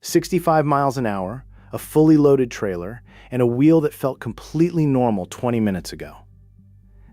65 miles an hour, a fully loaded trailer, and a wheel that felt completely normal 20 minutes ago.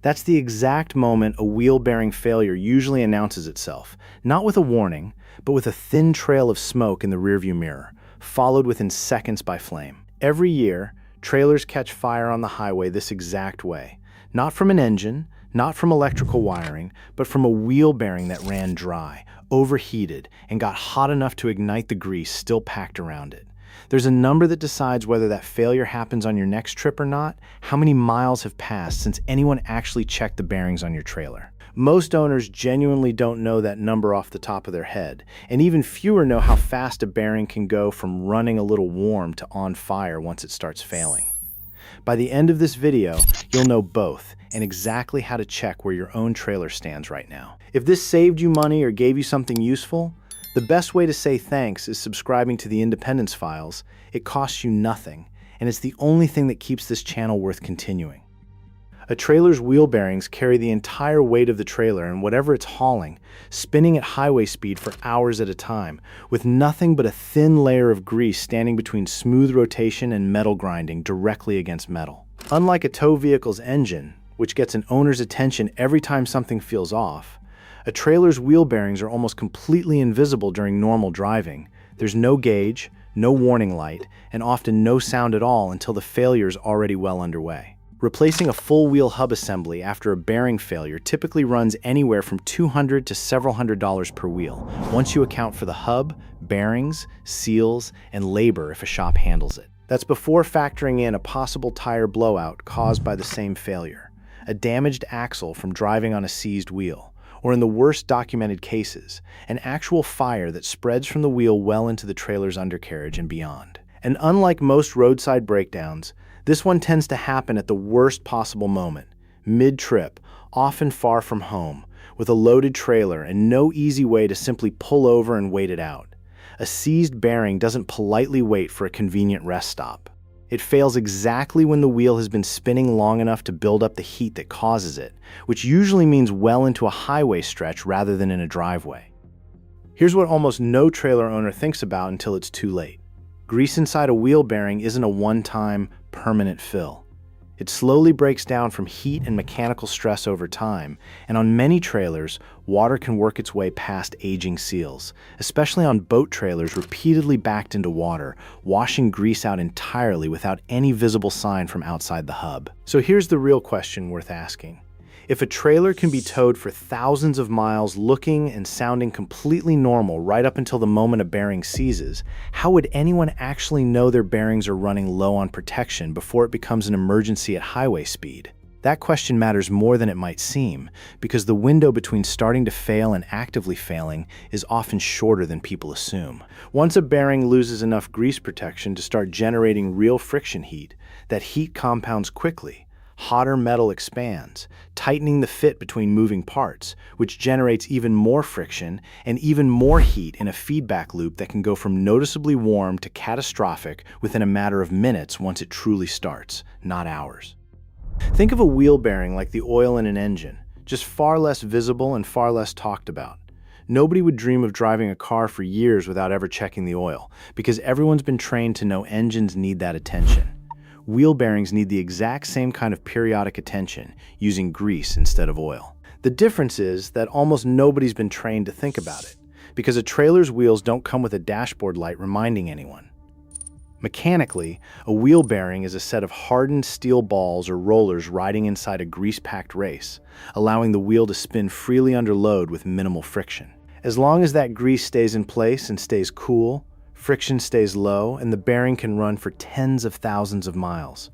That's the exact moment a wheel-bearing failure usually announces itself, not with a warning, but with a thin trail of smoke in the rearview mirror, followed within seconds by flame. Every year, trailers catch fire on the highway this exact way, not from an engine, not from electrical wiring, but from a wheel bearing that ran dry, overheated, and got hot enough to ignite the grease still packed around it. There's a number that decides whether that failure happens on your next trip or not, how many miles have passed since anyone actually checked the bearings on your trailer. Most owners genuinely don't know that number off the top of their head, and even fewer know how fast a bearing can go from running a little warm to on fire once it starts failing. By the end of this video, you'll know both and exactly how to check where your own trailer stands right now. If this saved you money or gave you something useful, the best way to say thanks is subscribing to the Independence Files. It costs you nothing, and it's the only thing that keeps this channel worth continuing. A trailer's wheel bearings carry the entire weight of the trailer and whatever it's hauling, spinning at highway speed for hours at a time, with nothing but a thin layer of grease standing between smooth rotation and metal grinding directly against metal. Unlike a tow vehicle's engine, which gets an owner's attention every time something feels off, a trailer's wheel bearings are almost completely invisible during normal driving. There's no gauge, no warning light, and often no sound at all until the failure is already well underway. Replacing a full wheel hub assembly after a bearing failure typically runs anywhere from $200 to several $100s per wheel, once you account for the hub, bearings, seals, and labor if a shop handles it. That's before factoring in a possible tire blowout caused by the same failure, a damaged axle from driving on a seized wheel, or in the worst documented cases, an actual fire that spreads from the wheel well into the trailer's undercarriage and beyond. And unlike most roadside breakdowns, this one tends to happen at the worst possible moment, mid-trip, often far from home, with a loaded trailer and no easy way to simply pull over and wait it out. A seized bearing doesn't politely wait for a convenient rest stop. It fails exactly when the wheel has been spinning long enough to build up the heat that causes it, which usually means well into a highway stretch rather than in a driveway. Here's what almost no trailer owner thinks about until it's too late. Grease inside a wheel bearing isn't a one-time, permanent fill. It slowly breaks down from heat and mechanical stress over time, and on many trailers, water can work its way past aging seals, especially on boat trailers repeatedly backed into water, washing grease out entirely without any visible sign from outside the hub. So here's the real question worth asking. If a trailer can be towed for thousands of miles looking and sounding completely normal right up until the moment a bearing seizes, how would anyone actually know their bearings are running low on protection before it becomes an emergency at highway speed? That question matters more than it might seem, because the window between starting to fail and actively failing is often shorter than people assume. Once a bearing loses enough grease protection to start generating real friction heat, that heat compounds quickly. Hotter metal expands, tightening the fit between moving parts, which generates even more friction and even more heat in a feedback loop that can go from noticeably warm to catastrophic within a matter of minutes once it truly starts, not hours. Think of a wheel bearing like the oil in an engine, just far less visible and far less talked about. Nobody would dream of driving a car for years without ever checking the oil, because everyone's been trained to know engines need that attention. Wheel bearings need the exact same kind of periodic attention, using grease instead of oil. The difference is that almost nobody's been trained to think about it, because a trailer's wheels don't come with a dashboard light reminding anyone. Mechanically, a wheel bearing is a set of hardened steel balls or rollers riding inside a grease-packed race, allowing the wheel to spin freely under load with minimal friction. As long as that grease stays in place and stays cool, friction stays low, and the bearing can run for tens of thousands of miles.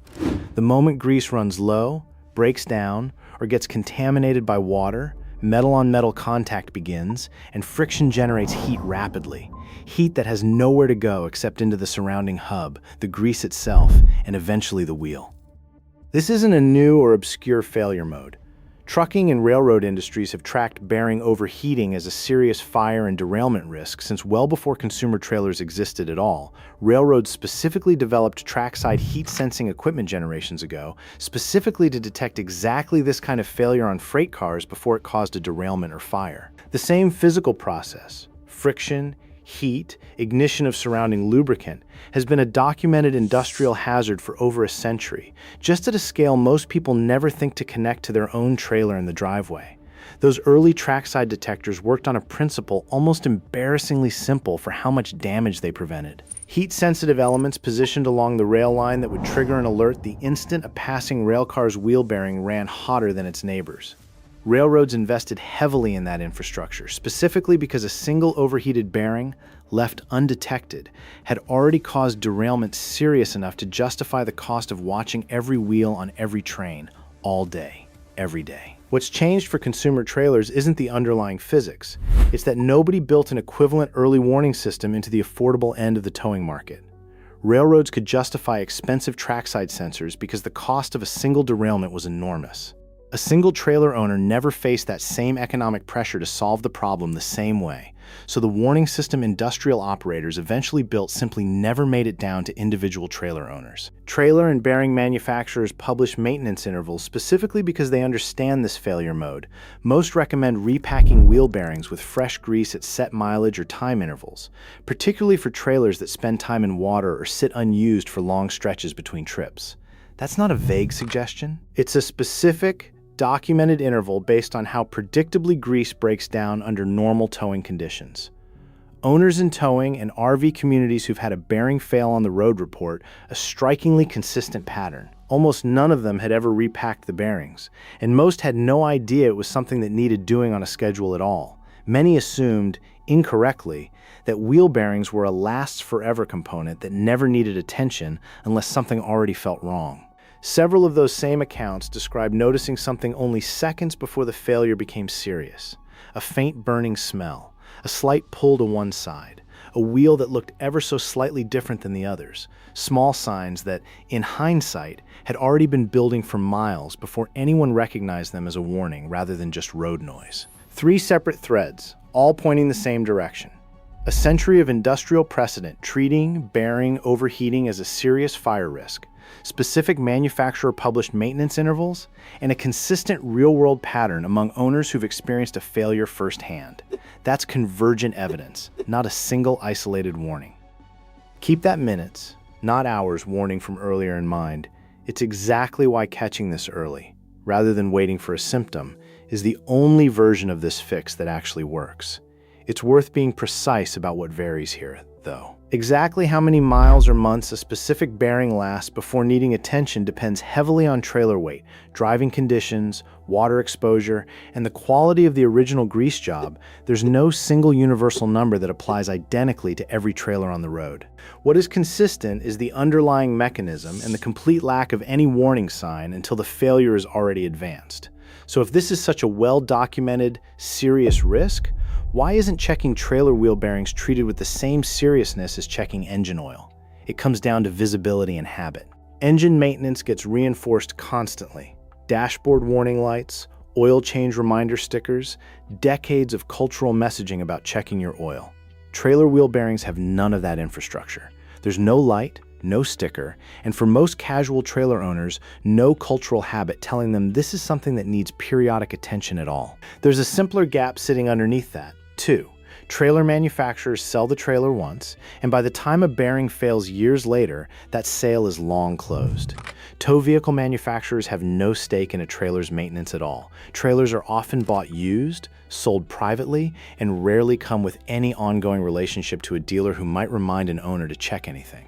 The moment grease runs low, breaks down, or gets contaminated by water, metal-on-metal contact begins, and friction generates heat rapidly. Heat that has nowhere to go except into the surrounding hub, the grease itself, and eventually the wheel. This isn't a new or obscure failure mode. Trucking and railroad industries have tracked bearing overheating as a serious fire and derailment risk since well before consumer trailers existed at all. Railroads specifically developed trackside heat-sensing equipment generations ago, specifically to detect exactly this kind of failure on freight cars before it caused a derailment or fire. The same physical process, friction, heat, ignition of surrounding lubricant, has been a documented industrial hazard for over a century, just at a scale most people never think to connect to their own trailer in the driveway. Those early trackside detectors worked on a principle almost embarrassingly simple for how much damage they prevented. Heat-sensitive elements positioned along the rail line that would trigger an alert the instant a passing railcar's wheel bearing ran hotter than its neighbors. Railroads invested heavily in that infrastructure, specifically because a single overheated bearing, left undetected, had already caused derailment serious enough to justify the cost of watching every wheel on every train, all day, every day. What's changed for consumer trailers isn't the underlying physics. It's that nobody built an equivalent early warning system into the affordable end of the towing market. Railroads could justify expensive trackside sensors because the cost of a single derailment was enormous. A single trailer owner never faced that same economic pressure to solve the problem the same way, so the warning system industrial operators eventually built simply never made it down to individual trailer owners. Trailer and bearing manufacturers publish maintenance intervals specifically because they understand this failure mode. Most recommend repacking wheel bearings with fresh grease at set mileage or time intervals, particularly for trailers that spend time in water or sit unused for long stretches between trips. That's not a vague suggestion. It's a specific, documented interval based on how predictably grease breaks down under normal towing conditions. Owners in towing and RV communities who've had a bearing fail on the road report a strikingly consistent pattern. Almost none of them had ever repacked the bearings, and most had no idea it was something that needed doing on a schedule at all. Many assumed, incorrectly, that wheel bearings were a lasts forever component that never needed attention unless something already felt wrong. Several of those same accounts describe noticing something only seconds before the failure became serious. A faint burning smell, a slight pull to one side, a wheel that looked ever so slightly different than the others, small signs that, in hindsight, had already been building for miles before anyone recognized them as a warning rather than just road noise. 3 separate threads, all pointing the same direction. A century of industrial precedent treating bearing overheating as a serious fire risk, specific manufacturer-published maintenance intervals, and a consistent real-world pattern among owners who've experienced a failure firsthand. That's convergent evidence, not a single isolated warning. Keep that minutes, not hours warning from earlier in mind. It's exactly why catching this early, rather than waiting for a symptom, is the only version of this fix that actually works. It's worth being precise about what varies here, though. Exactly how many miles or months a specific bearing lasts before needing attention depends heavily on trailer weight, driving conditions, water exposure, and the quality of the original grease job. There's no single universal number that applies identically to every trailer on the road. What is consistent is the underlying mechanism and the complete lack of any warning sign until the failure is already advanced. So if this is such a well-documented, serious risk, why isn't checking trailer wheel bearings treated with the same seriousness as checking engine oil? It comes down to visibility and habit. Engine maintenance gets reinforced constantly. Dashboard warning lights, oil change reminder stickers, decades of cultural messaging about checking your oil. Trailer wheel bearings have none of that infrastructure. There's no light, no sticker, and for most casual trailer owners, no cultural habit telling them this is something that needs periodic attention at all. There's a simpler gap sitting underneath that. 2. Trailer manufacturers sell the trailer once, and by the time a bearing fails years later, that sale is long closed. Tow vehicle manufacturers have no stake in a trailer's maintenance at all. Trailers are often bought used, sold privately, and rarely come with any ongoing relationship to a dealer who might remind an owner to check anything.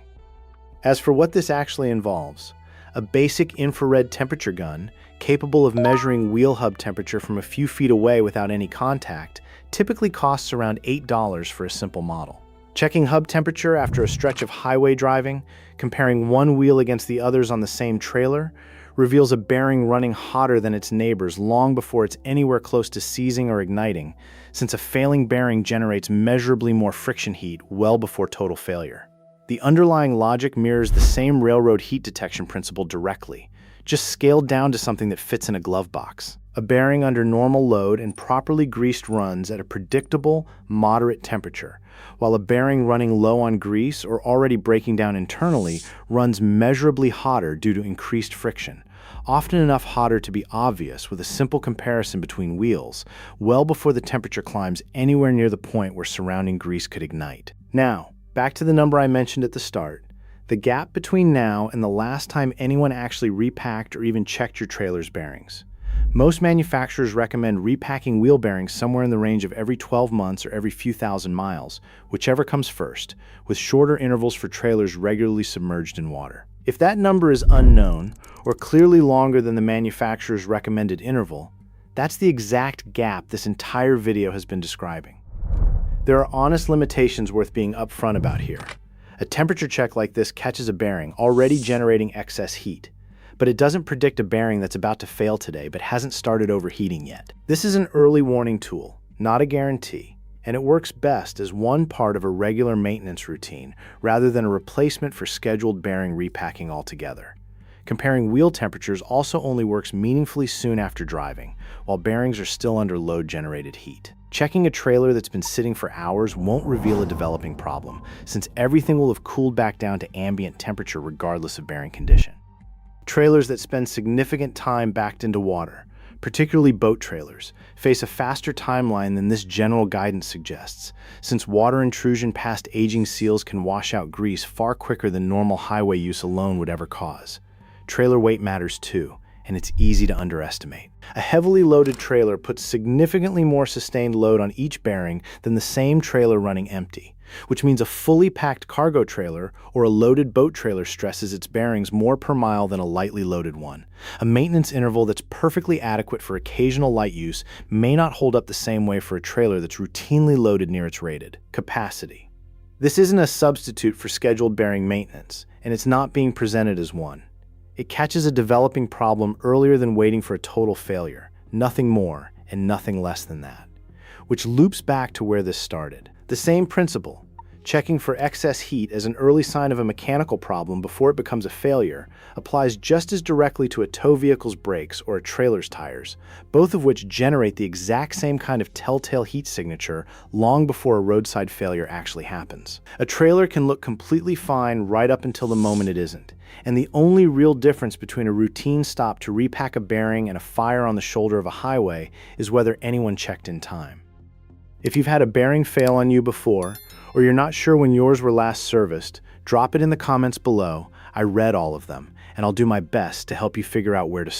As for what this actually involves, a basic infrared temperature gun, capable of measuring wheel hub temperature from a few feet away without any contact, typically costs around $8 for a simple model. Checking hub temperature after a stretch of highway driving, comparing one wheel against the others on the same trailer, reveals a bearing running hotter than its neighbors long before it's anywhere close to seizing or igniting, since a failing bearing generates measurably more friction heat well before total failure. The underlying logic mirrors the same railroad heat detection principle directly, just scaled down to something that fits in a glove box. A bearing under normal load and properly greased runs at a predictable, moderate temperature, while a bearing running low on grease or already breaking down internally runs measurably hotter due to increased friction. often enough hotter to be obvious with a simple comparison between wheels, well before the temperature climbs anywhere near the point where surrounding grease could ignite. Now, back to the number I mentioned at the start. The gap between now and the last time anyone actually repacked or even checked your trailer's bearings. Most manufacturers recommend repacking wheel bearings somewhere in the range of every 12 months or every few thousand miles, whichever comes first, with shorter intervals for trailers regularly submerged in water. If that number is unknown, or clearly longer than the manufacturer's recommended interval, that's the exact gap this entire video has been describing. There are honest limitations worth being upfront about here. A temperature check like this catches a bearing already generating excess heat, but it doesn't predict a bearing that's about to fail today but hasn't started overheating yet. This is an early warning tool, not a guarantee, and it works best as one part of a regular maintenance routine rather than a replacement for scheduled bearing repacking altogether. Comparing wheel temperatures also only works meaningfully soon after driving, while bearings are still under load-generated heat. Checking a trailer that's been sitting for hours won't reveal a developing problem, since everything will have cooled back down to ambient temperature regardless of bearing condition. Trailers that spend significant time backed into water, particularly boat trailers, face a faster timeline than this general guidance suggests, since water intrusion past aging seals can wash out grease far quicker than normal highway use alone would ever cause. Trailer weight matters too, and it's easy to underestimate. A heavily loaded trailer puts significantly more sustained load on each bearing than the same trailer running empty, which means a fully packed cargo trailer or a loaded boat trailer stresses its bearings more per mile than a lightly loaded one. A maintenance interval that's perfectly adequate for occasional light use may not hold up the same way for a trailer that's routinely loaded near its rated capacity. This isn't a substitute for scheduled bearing maintenance, and it's not being presented as one. It catches a developing problem earlier than waiting for a total failure, nothing more and nothing less than that. Which loops back to where this started. The same principle, checking for excess heat as an early sign of a mechanical problem before it becomes a failure, applies just as directly to a tow vehicle's brakes or a trailer's tires, both of which generate the exact same kind of telltale heat signature long before a roadside failure actually happens. A trailer can look completely fine right up until the moment it isn't, and the only real difference between a routine stop to repack a bearing and a fire on the shoulder of a highway is whether anyone checked in time. If you've had a bearing fail on you before, or you're not sure when yours were last serviced, drop it in the comments below. I read all of them, and I'll do my best to help you figure out where to start.